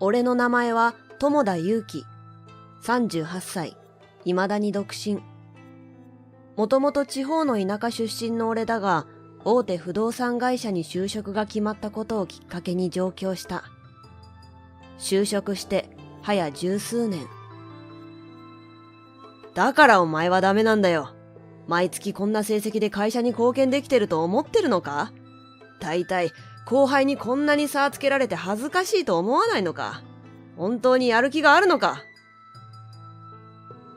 俺の名前は友田祐希。38歳。未だに独身。もともと地方の田舎出身の俺だが、大手不動産会社に就職が決まったことをきっかけに上京した。就職して早十数年。だからお前はダメなんだよ。毎月こんな成績で会社に貢献できてると思ってるのか？大体後輩にこんなに差つけられて恥ずかしいと思わないのか？本当にやる気があるのか？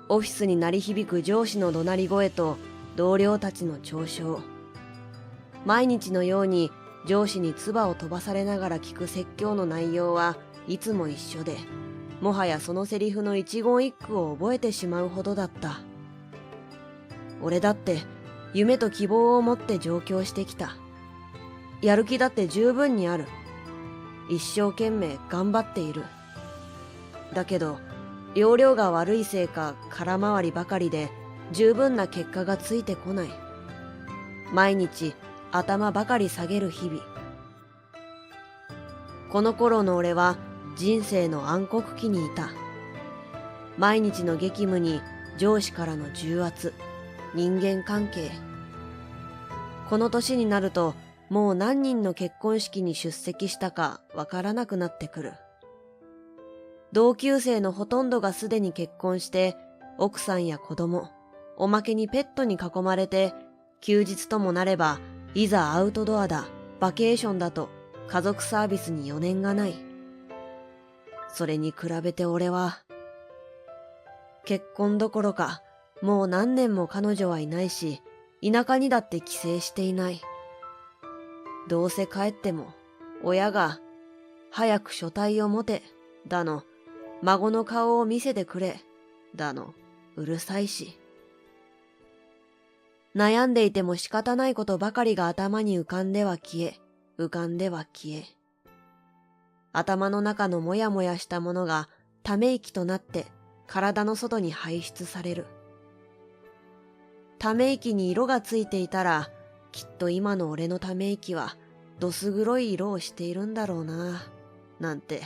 オフィスに鳴り響く上司の怒鳴り声と同僚たちの嘲笑。毎日のように上司に唾を飛ばされながら聞く説教の内容はいつも一緒で、もはやそのセリフの一言一句を覚えてしまうほどだった。俺だって夢と希望を持って上京してきた。やる気だって十分にある。一生懸命頑張っている。だけど要領が悪いせいか空回りばかりで十分な結果がついてこない。毎日頭ばかり下げる日々。この頃の俺は人生の暗黒期にいた。毎日の激務に上司からの重圧、人間関係。この年になるともう何人の結婚式に出席したかわからなくなってくる。同級生のほとんどがすでに結婚して、奥さんや子供、おまけにペットに囲まれて、休日ともなれば、いざアウトドアだ、バケーションだと、家族サービスに余念がない。それに比べて俺は、結婚どころか、もう何年も彼女はいないし、田舎にだって帰省していない。どうせ帰っても、親が、早く所帯を持て、だの、孫の顔を見せてくれ、だの、うるさいし。悩んでいても仕方ないことばかりが頭に浮かんでは消え、浮かんでは消え。頭の中のもやもやしたものがため息となって体の外に排出される。ため息に色がついていたら、きっと今の俺のため息はどす黒い色をしているんだろうな、なんて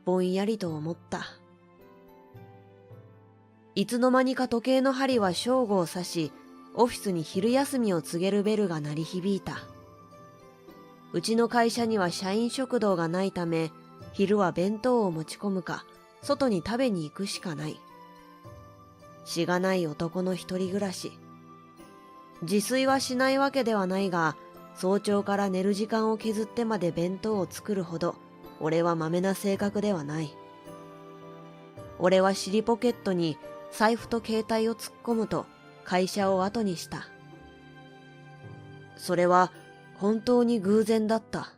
ぼんやりと思った。いつの間にか時計の針は正午を指し、オフィスに昼休みを告げるベルが鳴り響いた。うちの会社には社員食堂がないため、昼は弁当を持ち込むか、外に食べに行くしかない。しがない男の一人暮らし。自炊はしないわけではないが、早朝から寝る時間を削ってまで弁当を作るほど、俺はまめな性格ではない。俺は尻ポケットに財布と携帯を突っ込むと会社を後にした。それは本当に偶然だった。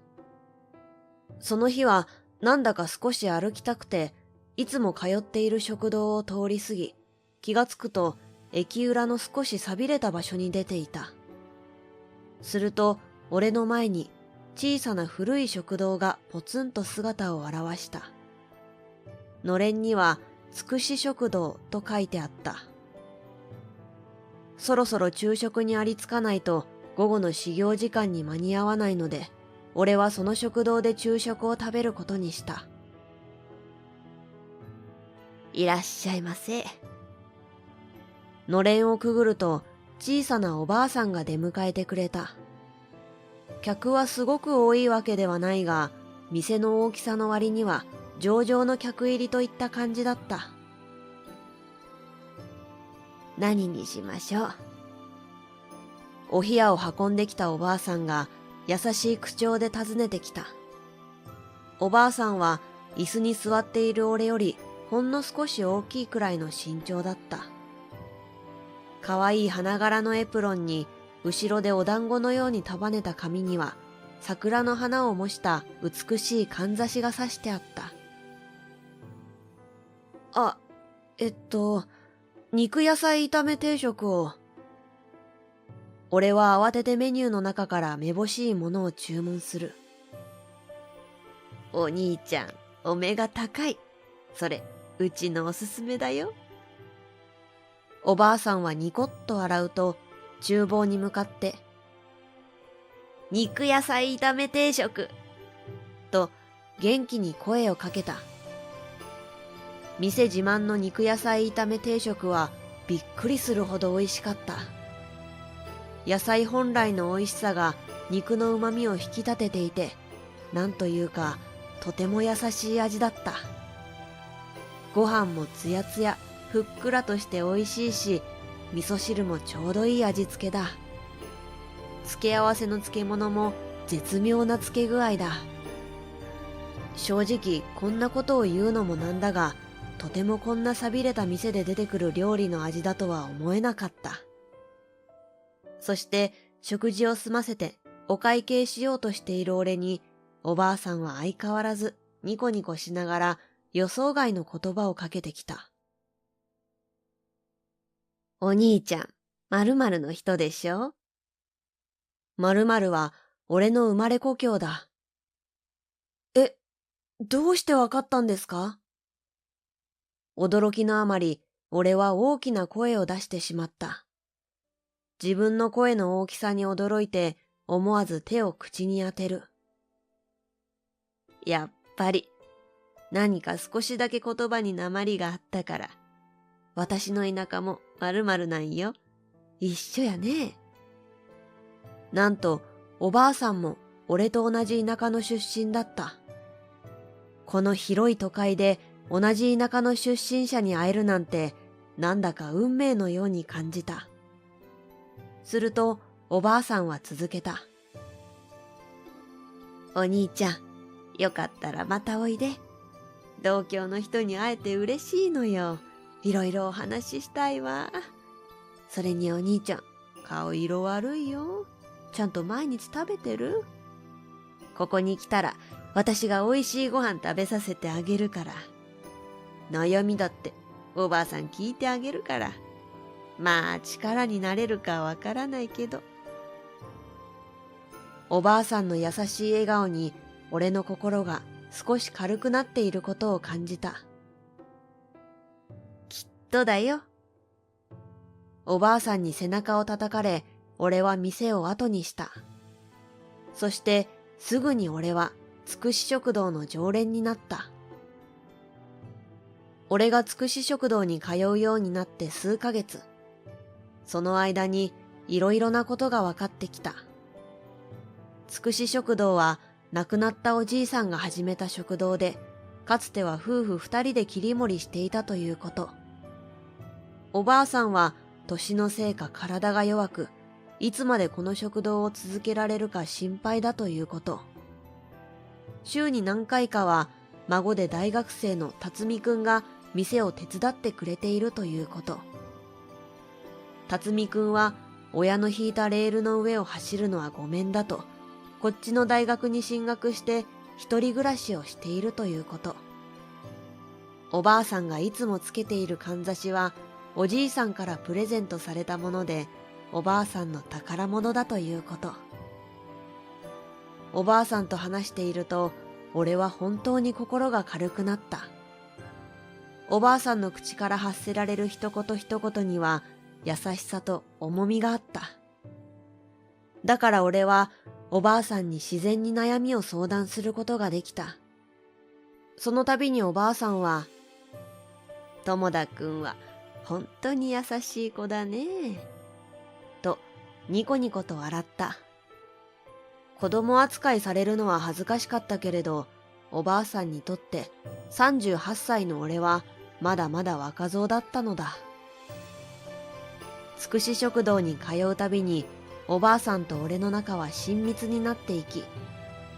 その日はなんだか少し歩きたくて、いつも通っている食堂を通り過ぎ、気がつくと駅裏の少し寂れた場所に出ていた。すると俺の前に小さな古い食堂がポツンと姿を現した。のれんにはつくし食堂と書いてあった。そろそろ昼食にありつかないと午後の始業時間に間に合わないので、俺はその食堂で昼食を食べることにした。いらっしゃいませ。のれんをくぐると小さなおばあさんが出迎えてくれた。客はすごく多いわけではないが、店の大きさの割には上々の客入りといった感じだった。何にしましょう。お冷やを運んできたおばあさんが優しい口調で尋ねてきた。おばあさんは椅子に座っている俺よりほんの少し大きいくらいの身長だった。かわいい花柄のエプロンに、後ろでお団子のように束ねた髪には桜の花を模した美しいかんざしが刺してあった。あ、肉野菜炒め定食を。俺は慌ててメニューの中からめぼしいものを注文する。お兄ちゃん、お目が高い。それ、うちのおすすめだよ。おばあさんはニコッと笑うと、厨房に向かって、肉野菜炒め定食と元気に声をかけた。店自慢の肉野菜炒め定食はびっくりするほど美味しかった。野菜本来の美味しさが肉の旨味を引き立てていて、なんというかとても優しい味だった。ご飯もつやつや、ふっくらとして美味しいし、味噌汁もちょうどいい味付けだ。付け合わせの漬物も絶妙な漬け具合だ。正直こんなことを言うのもなんだが、とてもこんな寂れた店で出てくる料理の味だとは思えなかった。そして食事を済ませてお会計しようとしている俺に、おばあさんは相変わらずニコニコしながら予想外の言葉をかけてきた。お兄ちゃん、〇〇の人でしょ？〇〇は俺の生まれ故郷だ。え、どうしてわかったんですか？驚きのあまり、俺は大きな声を出してしまった。自分の声の大きさに驚いて、思わず手を口に当てる。やっぱり、何か少しだけ言葉に訛りがあったから。私の田舎も〇〇なんよ。一緒やね。なんと、おばあさんも俺と同じ田舎の出身だった。この広い都会で同じ田舎の出身者に会えるなんて、なんだか運命のように感じた。すると、おばあさんは続けた。お兄ちゃん、よかったらまたおいで。同郷の人に会えて嬉しいのよ。いろいろお話ししたいわ。それにお兄ちゃん、顔色悪いよ。ちゃんと毎日食べてる？ここに来たら、私が美味しいご飯食べさせてあげるから。悩みだって、おばあさん聞いてあげるから。まあ、力になれるかわからないけど。おばあさんの優しい笑顔に、俺の心が少し軽くなっていることを感じた。きっとだよ。おばあさんに背中を叩かれ、俺は店を後にした。そしてすぐに俺はつくし食堂の常連になった。俺がつくし食堂に通うようになって数ヶ月。その間にいろいろなことが分かってきた。つくし食堂は亡くなったおじいさんが始めた食堂で、かつては夫婦二人で切り盛りしていたということ。おばあさんは年のせいか体が弱く、いつまでこの食堂を続けられるか心配だということ。週に何回かは孫で大学生の辰巳くんが店を手伝ってくれているということ。辰巳くんは親の引いたレールの上を走るのはごめんだと、こっちの大学に進学して一人暮らしをしているということ。おばあさんがいつもつけているかんざしはおじいさんからプレゼントされたもので、おばあさんの宝物だということ。おばあさんと話していると、俺は本当に心が軽くなった。おばあさんの口から発せられる一言一言には優しさと重みがあった。だから俺はおばあさんに自然に悩みを相談することができた。その度におばあさんは、友田くんは本当に優しい子だね。とニコニコと笑った。子供扱いされるのは恥ずかしかったけれど、おばあさんにとって38歳の俺はまだまだ若造だったのだ。つくし食堂に通うたびにおばあさんと俺の仲は親密になっていき、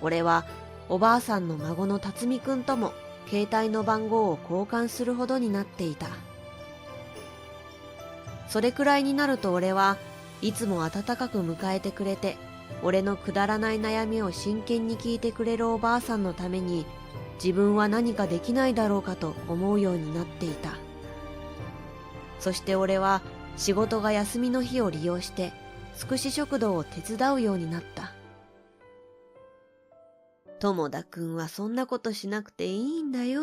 俺はおばあさんの孫の辰巳くんとも携帯の番号を交換するほどになっていた。それくらいになると俺はいつも温かく迎えてくれて、俺のくだらない悩みを真剣に聞いてくれるおばあさんのために、自分は何かできないだろうかと思うようになっていた。そして俺は仕事が休みの日を利用してつくし食堂を手伝うようになった。友田くんはそんなことしなくていいんだよ。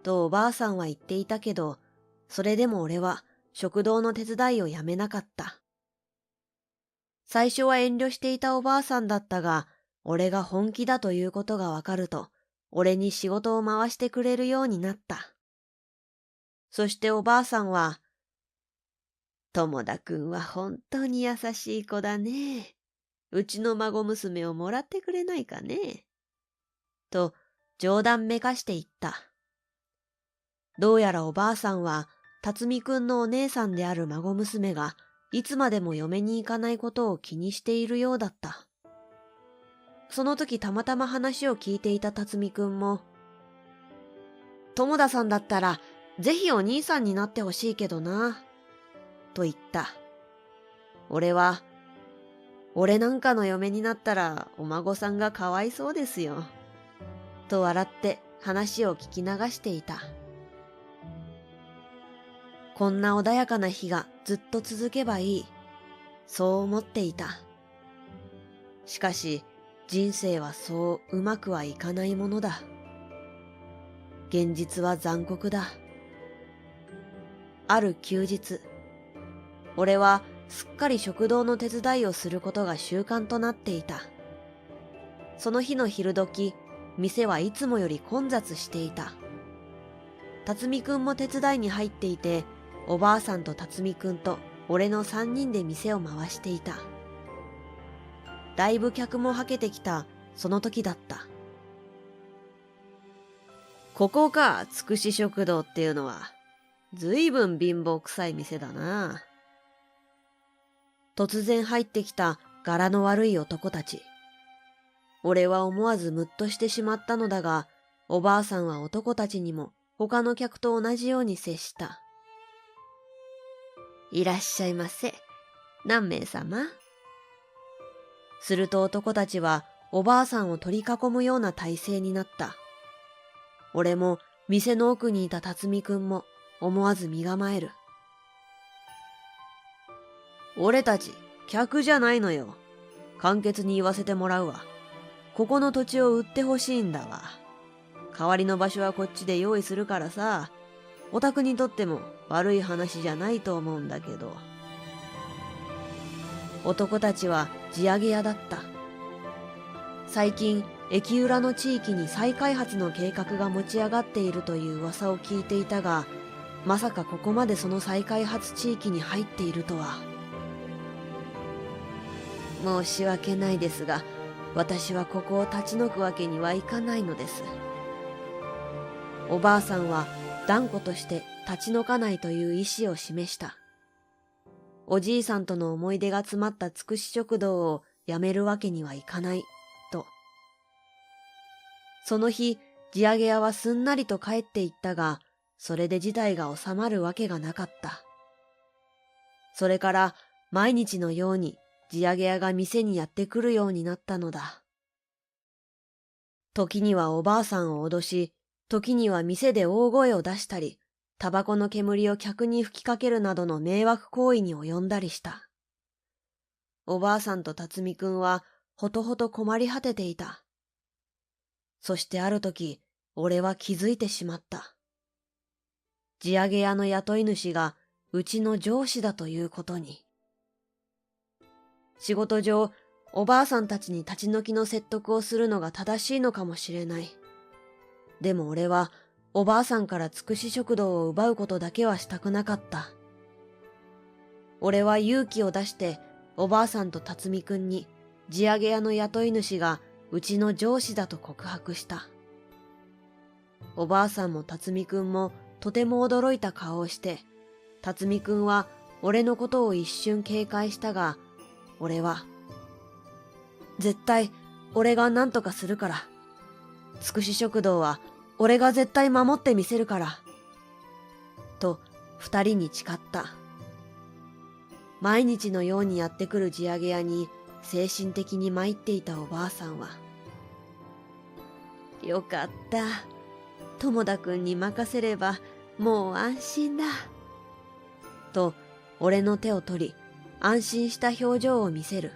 とおばあさんは言っていたけど、それでも俺は食堂の手伝いをやめなかった。最初は遠慮していたおばあさんだったが、俺が本気だということがわかると、俺に仕事を回してくれるようになった。そしておばあさんは、友田くんは本当に優しい子だね。うちの孫娘をもらってくれないかね。と冗談めかして言った。どうやらおばあさんは、辰巳くんのお姉さんである孫娘が、いつまでも嫁に行かないことを気にしているようだった。その時たまたま話を聞いていた辰巳くんも、友田さんだったら、ぜひお兄さんになってほしいけどな、と言った。俺なんかの嫁になったらお孫さんがかわいそうですよ。と笑って話を聞き流していた。こんな穏やかな日がずっと続けばいい。そう思っていた。しかし人生はそううまくはいかないものだ。現実は残酷だ。ある休日、俺はすっかり食堂の手伝いをすることが習慣となっていた。その日の昼時、店はいつもより混雑していた。辰巳くんも手伝いに入っていて、おばあさんと辰巳くんと俺の3人で店を回していた。だいぶ客もはけてきたその時だった。ここか、つくし食堂っていうのは。ずいぶん貧乏くさい店だな。突然入ってきた柄の悪い男たち。俺は思わずムッとしてしまったのだが、おばあさんは男たちにも他の客と同じように接した。いらっしゃいませ。何名様？すると男たちはおばあさんを取り囲むような体勢になった。俺も店の奥にいた辰巳くんも思わず身構える。俺たち、客じゃないのよ。簡潔に言わせてもらうわ。ここの土地を売ってほしいんだわ。代わりの場所はこっちで用意するからさ、お宅にとっても悪い話じゃないと思うんだけど。男たちは地上げ屋だった。最近、駅裏の地域に再開発の計画が持ち上がっているという噂を聞いていたが、まさかここまでその再開発地域に入っているとは。申し訳ないですが、私はここを立ち退くわけにはいかないのです。おばあさんは断固として立ち退かないという意思を示した。おじいさんとの思い出が詰まったつくし食堂をやめるわけにはいかない、と。その日、地上げ屋はすんなりと帰っていったが、それで事態が収まるわけがなかった。それから毎日のように地上げ屋が店にやってくるようになったのだ。時にはおばあさんを脅し、時には店で大声を出したり、タバコの煙を客に吹きかけるなどの迷惑行為に及んだりした。おばあさんと辰巳くんはほとほと困り果てていた。そしてある時、俺は気づいてしまった。地上げ屋の雇い主がうちの上司だということに。仕事上、おばあさんたちに立ち退きの説得をするのが正しいのかもしれない。でも俺はおばあさんからつくし食堂を奪うことだけはしたくなかった。俺は勇気を出しておばあさんと辰巳くんに地上げ屋の雇い主がうちの上司だと告白した。おばあさんも辰巳くんもとても驚いた顔をして、辰巳くんは俺のことを一瞬警戒したが、俺は、絶対俺が何とかするから。つくし食堂は俺が絶対守ってみせるから。と二人に誓った。毎日のようにやってくる地上げ屋に精神的に参っていたおばあさんは、よかった。友田くんに任せればもう安心だ。と俺の手を取り、安心した表情を見せる。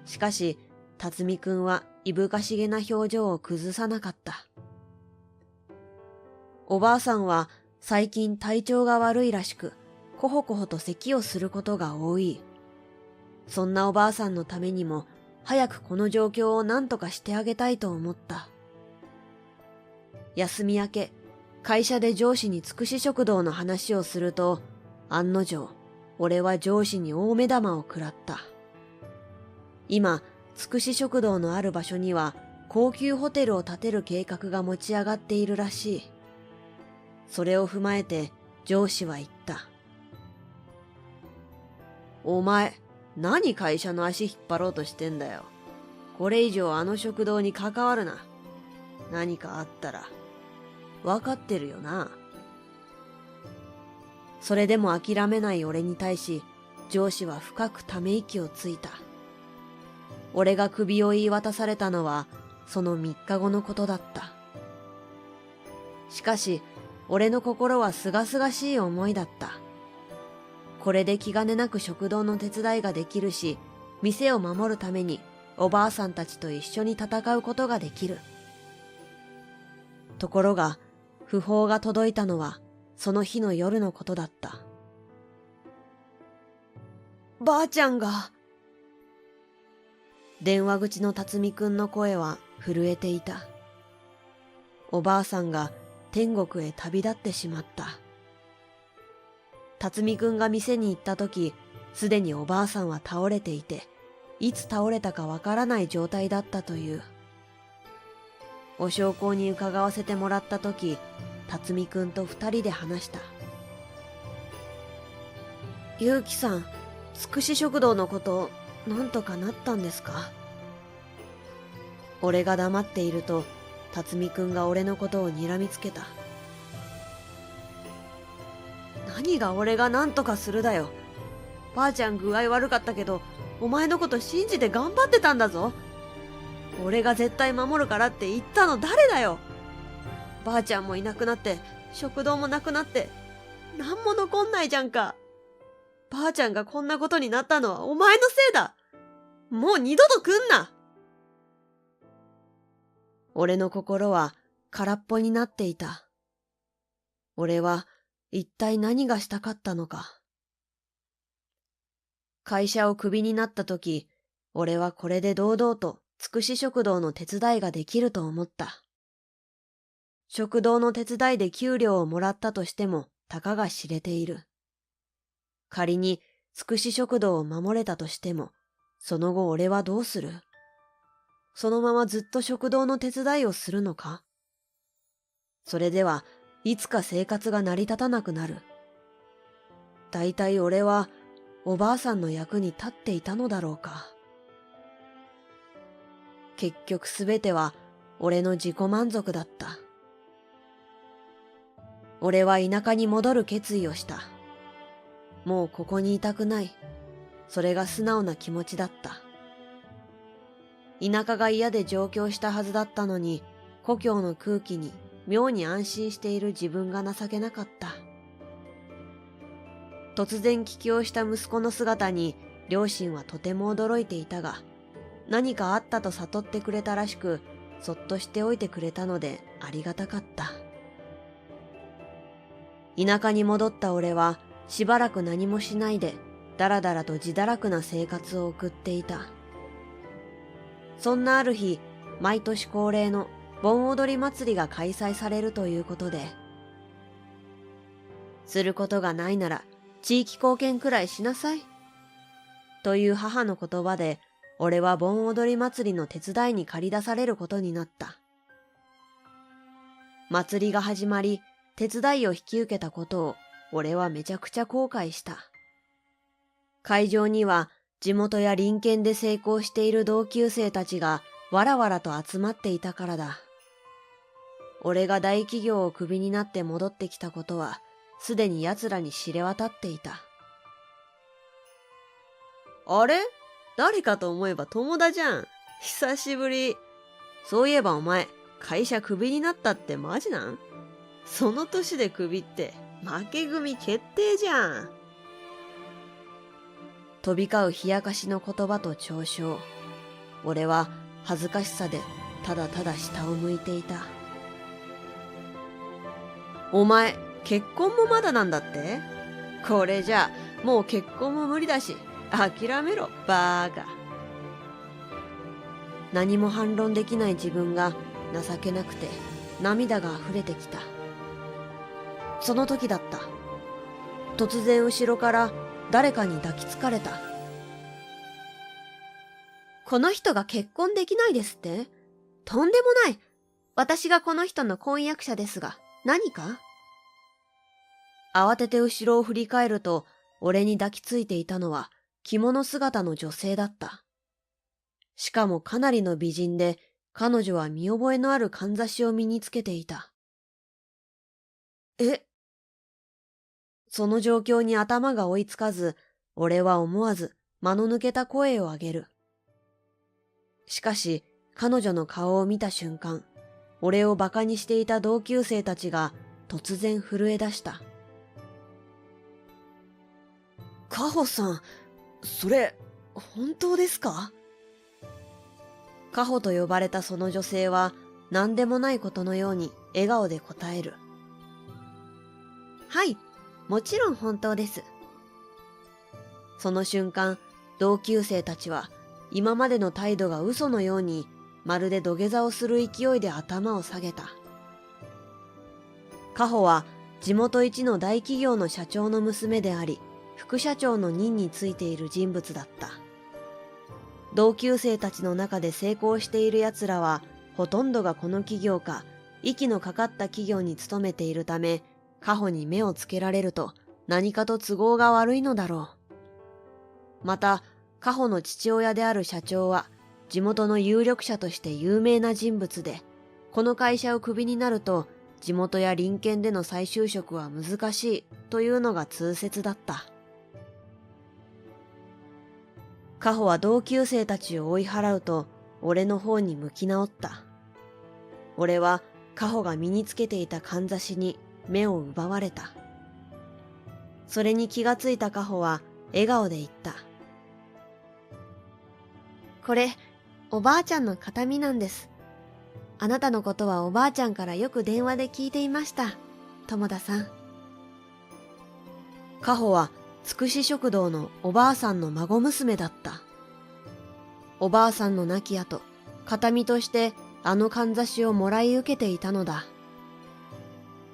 しかし、辰巳くんはいぶかしげな表情を崩さなかった。おばあさんは最近体調が悪いらしく、こほこほと咳をすることが多い。そんなおばあさんのためにも、早くこの状況を何とかしてあげたいと思った。休み明け、会社で上司につくし食堂の話をすると、案の定、俺は上司に大目玉を食らった。今、つくし食堂のある場所には高級ホテルを建てる計画が持ち上がっているらしい。それを踏まえて上司は言った。お前、何会社の足引っ張ろうとしてんだよ。これ以上あの食堂に関わるな。何かあったら、わかってるよな。それでも諦めない俺に対し、上司は深くため息をついた。俺が首を言い渡されたのは、その3日後のことだった。しかし、俺の心はすがすがしい思いだった。これで気兼ねなく食堂の手伝いができるし、店を守るためにおばあさんたちと一緒に戦うことができる。ところが、訃報が届いたのは、その日の夜のことだった。ばあちゃんが。電話口の辰巳くんの声は震えていた。おばあさんが天国へ旅立ってしまった。辰巳くんが店に行った時、すでにおばあさんは倒れていて、いつ倒れたかわからない状態だったという。お焼香に伺わせてもらった時、辰巳くんと2人で話した。ゆうきさん、つくし食堂のこと、なんとかなったんですか？俺が黙っていると、辰巳くんが俺のことを睨みつけた。何が俺が何とかするだよ。ばあちゃん具合悪かったけど、お前のこと信じて頑張ってたんだぞ。俺が絶対守るからって言ったの誰だよ。ばあちゃんもいなくなって、食堂もなくなって、なんも残んないじゃんか。ばあちゃんがこんなことになったのはお前のせいだ。もう二度と来んな。俺の心は空っぽになっていた。俺は一体何がしたかったのか。会社をクビになった時、俺はこれで堂々とつくし食堂の手伝いができると思った。食堂の手伝いで給料をもらったとしてもたかが知れている。仮につくし食堂を守れたとしても、その後俺はどうする？そのままずっと食堂の手伝いをするのか？それではいつか生活が成り立たなくなる。だいたい俺はおばあさんの役に立っていたのだろうか。結局すべては俺の自己満足だった。俺は田舎に戻る決意をした。もうここにいたくない。それが素直な気持ちだった。田舎が嫌で上京したはずだったのに、故郷の空気に妙に安心している自分が情けなかった。突然帰郷した息子の姿に両親はとても驚いていたが、何かあったと悟ってくれたらしく、そっとしておいてくれたのでありがたかった。田舎に戻った俺はしばらく何もしないでだらだらと自堕落な生活を送っていた。そんなある日、毎年恒例の盆踊り祭りが開催されるということで、することがないなら地域貢献くらいしなさい。という母の言葉で、俺は盆踊り祭りの手伝いに駆り出されることになった。祭りが始まり、手伝いを引き受けたことを俺はめちゃくちゃ後悔した。会場には地元や隣県で成功している同級生たちがわらわらと集まっていたからだ。俺が大企業をクビになって戻ってきたことはすでに奴らに知れ渡っていた。あれ？誰かと思えば友田じゃん。久しぶり。そういえばお前、会社クビになったってマジなん？その年でクビって負け組決定じゃん。飛び交う冷やかしの言葉と嘲笑。俺は恥ずかしさでただただ下を向いていた。お前、結婚もまだなんだって？これじゃもう結婚も無理だし、諦めろ、バーカ。何も反論できない自分が情けなくて涙が溢れてきた。その時だった。突然後ろから誰かに抱きつかれた。この人が結婚できないですって？とんでもない。私がこの人の婚約者ですが、何か？慌てて後ろを振り返ると、俺に抱きついていたのは着物姿の女性だった。しかもかなりの美人で、彼女は見覚えのあるかんざしを身につけていた。その状況に頭が追いつかず、俺は思わず間の抜けた声を上げる。しかし、彼女の顔を見た瞬間、俺を馬鹿にしていた同級生たちが突然震え出した。カホさん、それ、本当ですか？カホと呼ばれたその女性は何でもないことのように笑顔で答える。はい、もちろん本当です。その瞬間、同級生たちは今までの態度が嘘のようにまるで土下座をする勢いで頭を下げた。カホは地元一の大企業の社長の娘であり、副社長の任についている人物だった。同級生たちの中で成功している奴らはほとんどがこの企業か息のかかった企業に勤めているため、カホに目をつけられると何かと都合が悪いのだろう。また、カホの父親である社長は地元の有力者として有名な人物で、この会社をクビになると地元や隣県での再就職は難しいというのが通説だった。カホは同級生たちを追い払うと俺の方に向き直った。俺はカホが身につけていたかんざしに目を奪われた。それに気がついたカホは笑顔で言った。これ、おばあちゃんの形見なんです。あなたのことはおばあちゃんからよく電話で聞いていました、友田さん。カホはつくし食堂のおばあさんの孫娘だった。おばあさんの亡き後、形見としてあのかんざしをもらい受けていたのだ。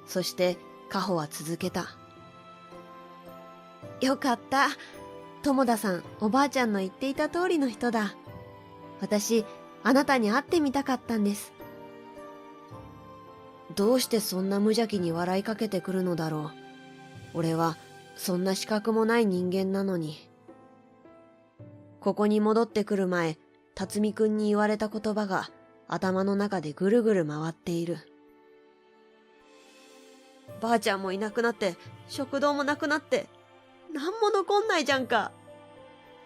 そしてカホは続けた。よかった。友田さん、おばあちゃんの言っていた通りの人だ。私、あなたに会ってみたかったんです。どうしてそんな無邪気に笑いかけてくるのだろう。俺はそんな資格もない人間なのに。ここに戻ってくる前、辰巳くんに言われた言葉が頭の中でぐるぐる回っている。ばあちゃんもいなくなって、食堂もなくなって、なんも残んないじゃんか。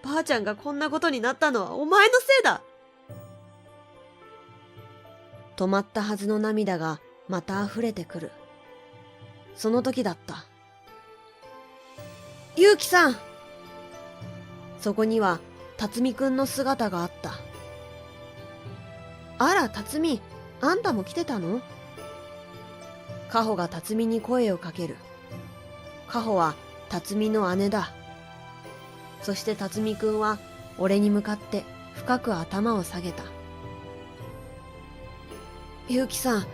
ばあちゃんがこんなことになったのはお前のせいだ。止まったはずの涙がまた溢れてくる。その時だった。ゆうきさん！そこには辰巳くんの姿があった。あら、辰巳、あんたも来てたの？カホが辰巳に声をかける。カホは辰巳の姉だ。そして辰巳くんは俺に向かって深く頭を下げた。ゆうきさん、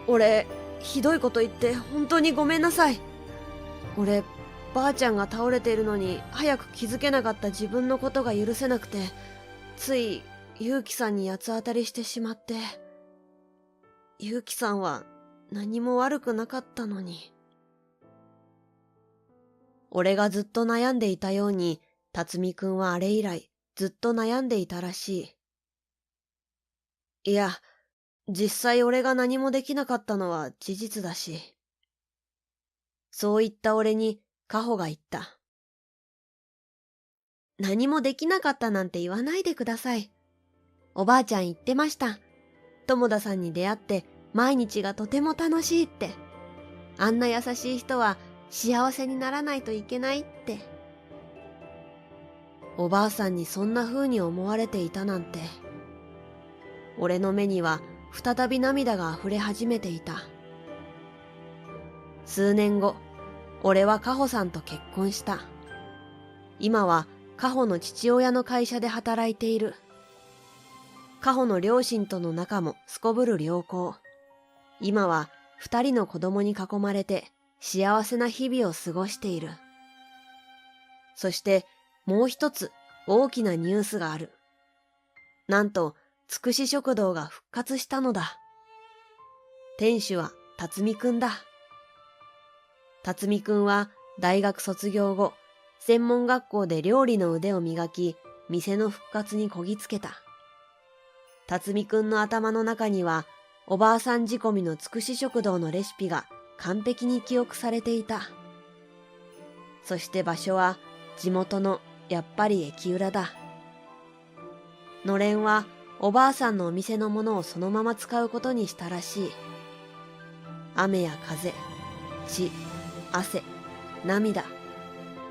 俺、ひどいこと言って本当にごめんなさい。俺、ばあちゃんが倒れているのに早く気づけなかった自分のことが許せなくて、ついゆうきさんに八つ当たりしてしまって。ゆうきさんは何も悪くなかったのに。俺がずっと悩んでいたように、辰巳くんはあれ以来ずっと悩んでいたらしい。いや、実際俺が何もできなかったのは事実だし。そう言った俺にカホが言った。何もできなかったなんて言わないでください。おばあちゃん言ってました。友田さんに出会って毎日がとても楽しいって。あんな優しい人は幸せにならないといけないって。おばあさんにそんな風に思われていたなんて。俺の目には再び涙が溢れ始めていた。数年後、俺はカホさんと結婚した。今はカホの父親の会社で働いている。カホの両親との仲もすこぶる良好。今は2人の子供に囲まれて幸せな日々を過ごしている。そしてもう一つ大きなニュースがある。なんと、つくし食堂が復活したのだ。店主は辰巳くんだ。辰巳くんは大学卒業後、専門学校で料理の腕を磨き、店の復活にこぎつけた。辰巳くんの頭の中には、おばあさん仕込みのつくし食堂のレシピが完璧に記憶されていた。そして場所は地元のやっぱり駅裏だ。のれんはおばあさんのお店のものをそのまま使うことにしたらしい。雨や風、血、汗、涙、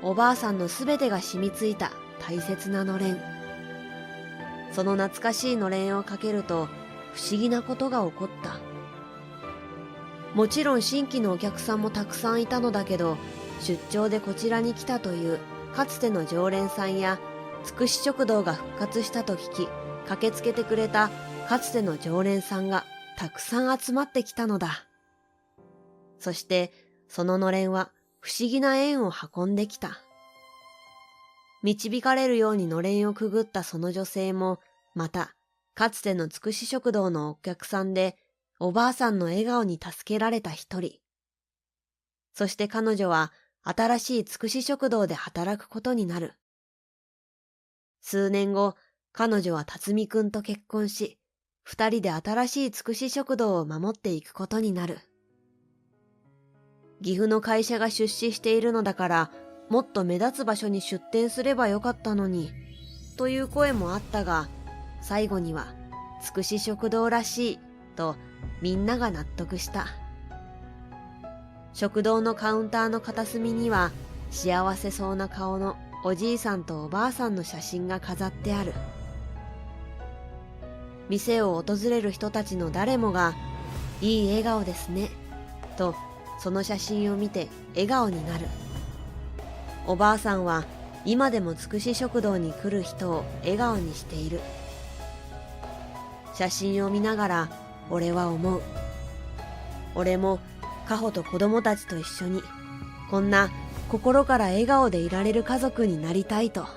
おばあさんのすべてが染みついた大切なのれん。その懐かしいのれんをかけると不思議なことが起こった。もちろん新規のお客さんもたくさんいたのだけど、出張でこちらに来たというかつての常連さんや、つくし食堂が復活したと聞き、駆けつけてくれたかつての常連さんがたくさん集まってきたのだ。そしてそののれんは不思議な縁を運んできた。導かれるようにのれんをくぐったその女性も、またかつてのつくし食堂のお客さんで、おばあさんの笑顔に助けられた一人。そして彼女は新しいつくし食堂で働くことになる。数年後、彼女は辰巳くんと結婚し、二人で新しいつくし食堂を守っていくことになる。岐阜の会社が出資しているのだから、もっと目立つ場所に出店すればよかったのに、という声もあったが、最後にはつくし食堂らしいとみんなが納得した。食堂のカウンターの片隅には幸せそうな顔のおじいさんとおばあさんの写真が飾ってある。店を訪れる人たちの誰もがいい笑顔ですねとその写真を見て笑顔になる。おばあさんは今でもつくし食堂に来る人を笑顔にしている。写真を見ながら俺は思う。俺もカホと子供たちと一緒にこんな心から笑顔でいられる家族になりたいと。